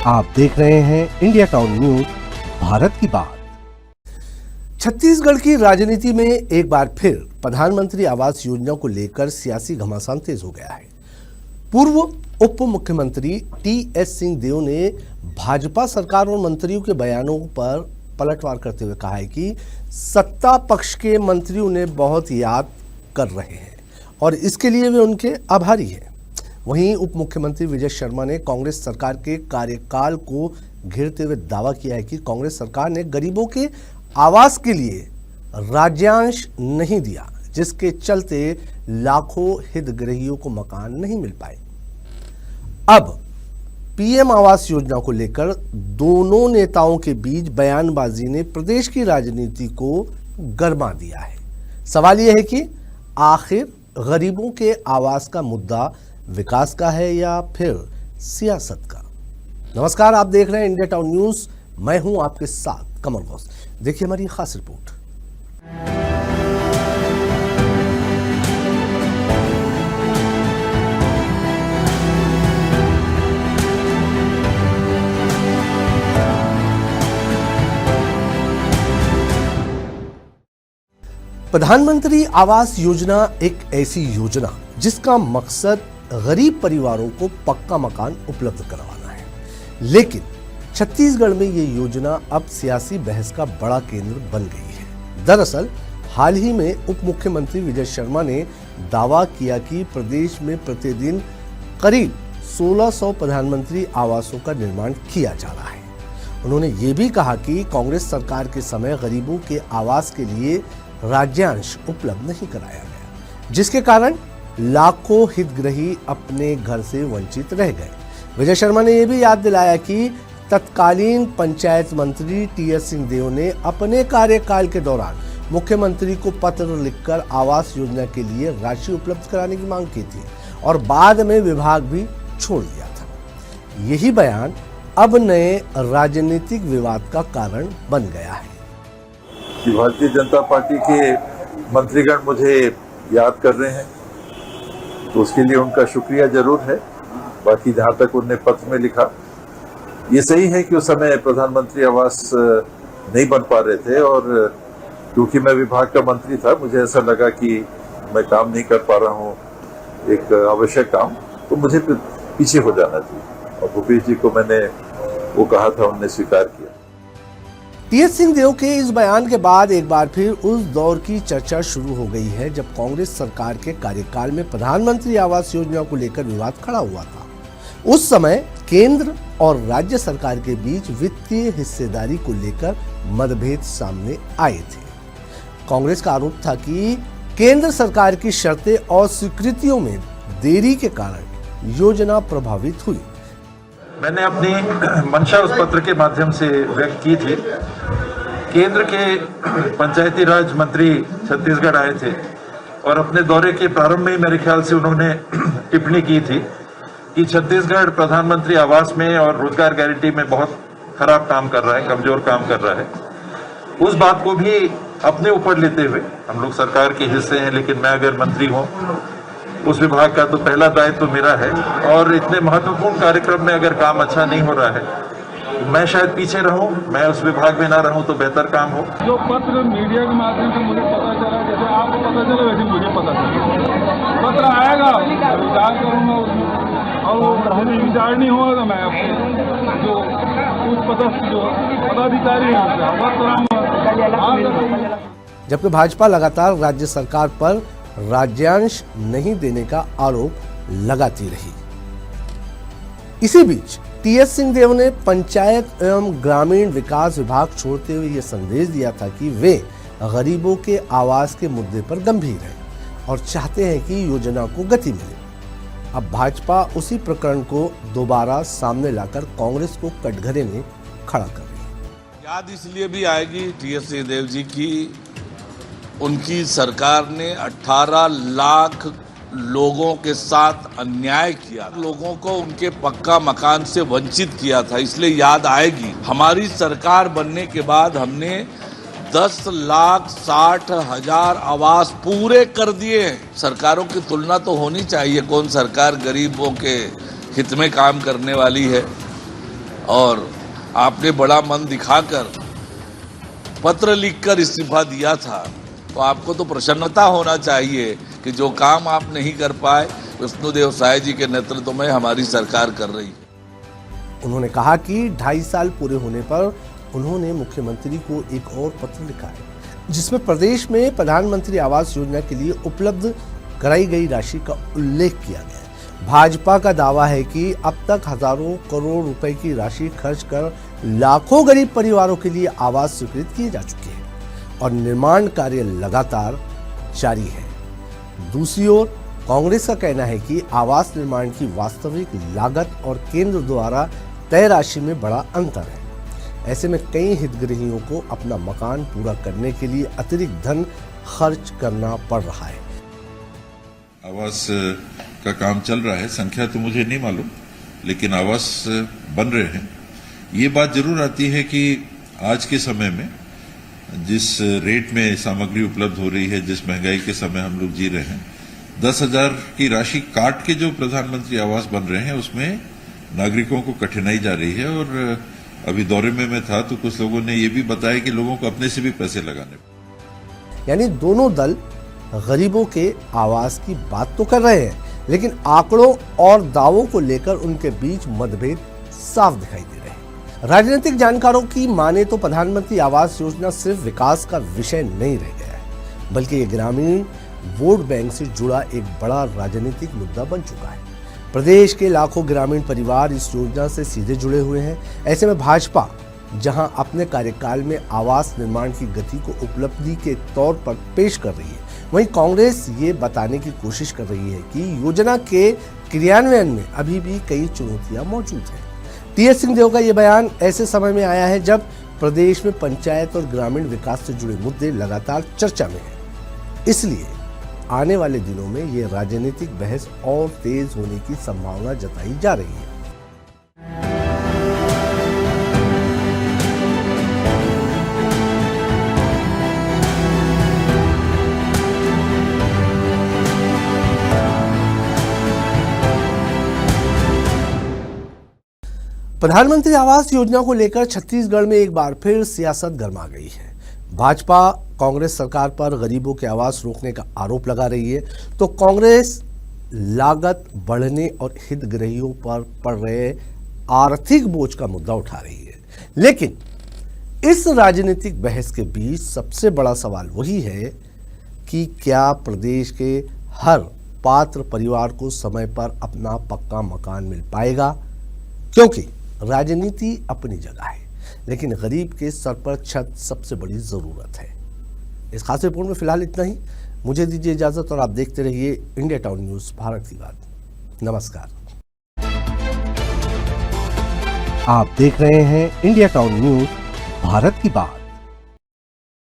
आप देख रहे हैं इंडिया टाउन न्यूज, भारत की बात। छत्तीसगढ़ की राजनीति में एक बार फिर प्रधानमंत्री आवास योजना को लेकर सियासी घमासान तेज हो गया है। पूर्व उप मुख्यमंत्री टी.एस. सिंहदेव ने भाजपा सरकार और मंत्रियों के बयानों पर पलटवार करते हुए कहा है कि सत्ता पक्ष के मंत्री उन्हें बहुत याद कर रहे हैं और इसके लिए वे उनके आभारी हैं। वहीं उप मुख्यमंत्री विजय शर्मा ने कांग्रेस सरकार के कार्यकाल को घेरते हुए दावा किया है कि कांग्रेस सरकार ने गरीबों के आवास के लिए राज्यांश नहीं दिया, जिसके चलते लाखों हितग्राहियों को मकान नहीं मिल पाए। अब पीएम आवास योजना को लेकर दोनों नेताओं के बीच बयानबाजी ने प्रदेश की राजनीति को गरमा दिया है। सवाल यह है कि आखिर गरीबों के आवास का मुद्दा विकास का है या फिर सियासत का। नमस्कार, आप देख रहे हैं इंडिया टाउन न्यूज। मैं हूं आपके साथ कमल घोष। देखिए हमारी खास रिपोर्ट। प्रधानमंत्री आवास योजना एक ऐसी योजना जिसका मकसद गरीब परिवारों को पक्का मकान उपलब्ध करवाना है, लेकिन छत्तीसगढ़ में ये योजना अब सियासी बहस का बड़ा केंद्र बन गई है। दरअसल हाल ही में उप मुख्यमंत्री विजय शर्मा ने दावा किया कि प्रदेश में प्रतिदिन करीब 1600 प्रधानमंत्री आवासों का निर्माण किया जा रहा है। उन्होंने ये भी कहा कि कांग्रेस सरकार के समय गरीबों के आवास के लिए राज्यांश उपलब्ध नहीं कराया गया, जिसके कारण लाखों हितग्राही अपने घर से वंचित रह गए। विजय शर्मा ने यह भी याद दिलाया कि तत्कालीन पंचायत मंत्री टी.एस. सिंहदेव ने अपने कार्यकाल के दौरान मुख्यमंत्री को पत्र लिखकर आवास योजना के लिए राशि उपलब्ध कराने की मांग की थी और बाद में विभाग भी छोड़ दिया था। यही बयान अब नए राजनीतिक विवाद का कारण बन गया है कि भारतीय जनता पार्टी के मंत्रीगण मुझे याद कर रहे हैं, तो उसके लिए उनका शुक्रिया जरूर है। बाकी जहां तक उन्होंने पत्र में लिखा, ये सही है कि उस समय प्रधानमंत्री आवास नहीं बन पा रहे थे और क्योंकि मैं विभाग का मंत्री था, मुझे ऐसा लगा कि मैं काम नहीं कर पा रहा हूँ एक आवश्यक काम, तो मुझे पीछे हो जाना चाहिए। और भूपेश जी को मैंने वो कहा था, उन्होंने स्वीकार किया। टी.एस. सिंहदेव के इस बयान के बाद एक बार फिर उस दौर की चर्चा शुरू हो गई है जब कांग्रेस सरकार के कार्यकाल में प्रधानमंत्री आवास योजना को लेकर विवाद खड़ा हुआ था। उस समय केंद्र और राज्य सरकार के बीच वित्तीय हिस्सेदारी को लेकर मतभेद सामने आए थे। कांग्रेस का आरोप था कि केंद्र सरकार की शर्तें और स्वीकृतियों में देरी के कारण योजना प्रभावित हुई। मैंने अपनी मंशा उस पत्र के माध्यम से व्यक्त की थी। केंद्र के पंचायती राज मंत्री छत्तीसगढ़ आए थे और अपने दौरे के प्रारंभ में मेरे ख्याल से उन्होंने टिप्पणी की थी कि छत्तीसगढ़ प्रधानमंत्री आवास में और रोजगार गारंटी में बहुत खराब काम कर रहा है, कमजोर काम कर रहा है। उस बात को भी अपने ऊपर लेते हुए, हम लोग सरकार के हिस्से हैं, लेकिन मैं अगर मंत्री हूँ उस विभाग का तो पहला दायित्व तो मेरा है और इतने महत्वपूर्ण कार्यक्रम में अगर काम अच्छा नहीं हो रहा है तो मैं शायद पीछे रहूं, मैं उस विभाग में ना रहूं तो बेहतर काम हो। जो पत्र मीडिया के माध्यम से मुझे पता चला, जैसे आपको पता चला वैसे मुझे पता चला। पत्र आएगा, विचार करूंगा उसमें, और वो विचार नहीं हुआ तो मैं जो कुछ पदाधिकारी है अवगत कराऊंगा। जबकि भाजपा लगातार राज्य सरकार पर राज्यांश नहीं देने का आरोप लगाती रही। इसी बीच टी.एस. सिंहदेव ने पंचायत एवं ग्रामीण विकास विभाग छोड़ते हुए यह संदेश दिया था कि वे गरीबों के आवास के मुद्दे पर गंभीर हैं और चाहते हैं कि योजना को गति मिले। अब भाजपा उसी प्रकरण को दोबारा सामने लाकर कांग्रेस को कटघरे में खड़ा कर रही है। याद इसलिए भी आएगी टी.एस. सिंहदेव जी की, उनकी सरकार ने 18 लाख लोगों के साथ अन्याय किया, लोगों को उनके पक्का मकान से वंचित किया था। इसलिए याद आएगी, हमारी सरकार बनने के बाद हमने 10,60,000 आवास पूरे कर दिए हैं। सरकारों की तुलना तो होनी चाहिए, कौन सरकार गरीबों के हित में काम करने वाली है। और आपने बड़ा मन दिखाकर पत्र लिखकर इस्तीफा दिया था, तो आपको तो प्रसन्नता होना चाहिए कि जो काम आप नहीं कर पाए विष्णुदेव साय जी के नेतृत्व में हमारी सरकार कर रही है। उन्होंने कहा कि 2.5 साल पूरे होने पर उन्होंने मुख्यमंत्री को एक और पत्र लिखा है, जिसमें प्रदेश में प्रधानमंत्री आवास योजना के लिए उपलब्ध कराई गई राशि का उल्लेख किया गया है। भाजपा का दावा है कि अब तक हजारों करोड़ रुपए की राशि खर्च कर लाखों गरीब परिवारों के लिए आवास स्वीकृत किए जा चुके हैं और निर्माण कार्य लगातार जारी है। दूसरी ओर कांग्रेस का कहना है कि आवास निर्माण की वास्तविक लागत और केंद्र द्वारा तय राशि में बड़ा अंतर है। ऐसे में कई हितग्राहियों को अपना मकान पूरा करने के लिए अतिरिक्त धन खर्च करना पड़ रहा है। आवास का काम चल रहा है, संख्या तो मुझे नहीं मालूम, लेकिन आवास बन रहे हैं। ये बात जरूर आती है कि आज के समय में जिस रेट में सामग्री उपलब्ध हो रही है, जिस महंगाई के समय हम लोग जी रहे हैं, 10,000 की राशि काट के जो प्रधानमंत्री आवास बन रहे हैं उसमें नागरिकों को कठिनाई जा रही है। और अभी दौरे में मैं था तो कुछ लोगों ने ये भी बताया कि लोगों को अपने से भी पैसे लगाने, यानी दोनों दल गरीबों के आवास की बात तो कर रहे हैं, लेकिन आंकड़ों और दावों को लेकर उनके बीच मतभेद साफ दिखाई दे रहे हैं। राजनीतिक जानकारों की माने तो प्रधानमंत्री आवास योजना सिर्फ विकास का विषय नहीं रह गया है, बल्कि ये ग्रामीण वोट बैंक से जुड़ा एक बड़ा राजनीतिक मुद्दा बन चुका है। प्रदेश के लाखों ग्रामीण परिवार इस योजना से सीधे जुड़े हुए हैं। ऐसे में भाजपा जहां अपने कार्यकाल में आवास निर्माण की गति को उपलब्धि के तौर पर पेश कर रही है, वहीं कांग्रेस ये बताने की कोशिश कर रही है कि योजना के क्रियान्वयन में अभी भी कई चुनौतियां मौजूद हैं। टीएस सिंहदेव का ये बयान ऐसे समय में आया है जब प्रदेश में पंचायत और ग्रामीण विकास से जुड़े मुद्दे लगातार चर्चा में हैं। इसलिए आने वाले दिनों में ये राजनीतिक बहस और तेज होने की संभावना जताई जा रही है। प्रधानमंत्री आवास योजना को लेकर छत्तीसगढ़ में एक बार फिर सियासत गर्मा गई है। भाजपा कांग्रेस सरकार पर गरीबों के आवास रोकने का आरोप लगा रही है, तो कांग्रेस लागत बढ़ने और हितग्राहियों पर पड़ रहे आर्थिक बोझ का मुद्दा उठा रही है। लेकिन इस राजनीतिक बहस के बीच सबसे बड़ा सवाल वही है कि क्या प्रदेश के हर पात्र परिवार को समय पर अपना पक्का मकान मिल पाएगा, क्योंकि राजनीति अपनी जगह है, लेकिन गरीब के सर पर छत सबसे बड़ी जरूरत है। इस खास रिपोर्ट में फिलहाल इतना ही। मुझे दीजिए इजाजत और आप देखते रहिए इंडिया टाउन न्यूज भारत की बात। नमस्कार। आप देख रहे हैं इंडिया टाउन न्यूज भारत की बात।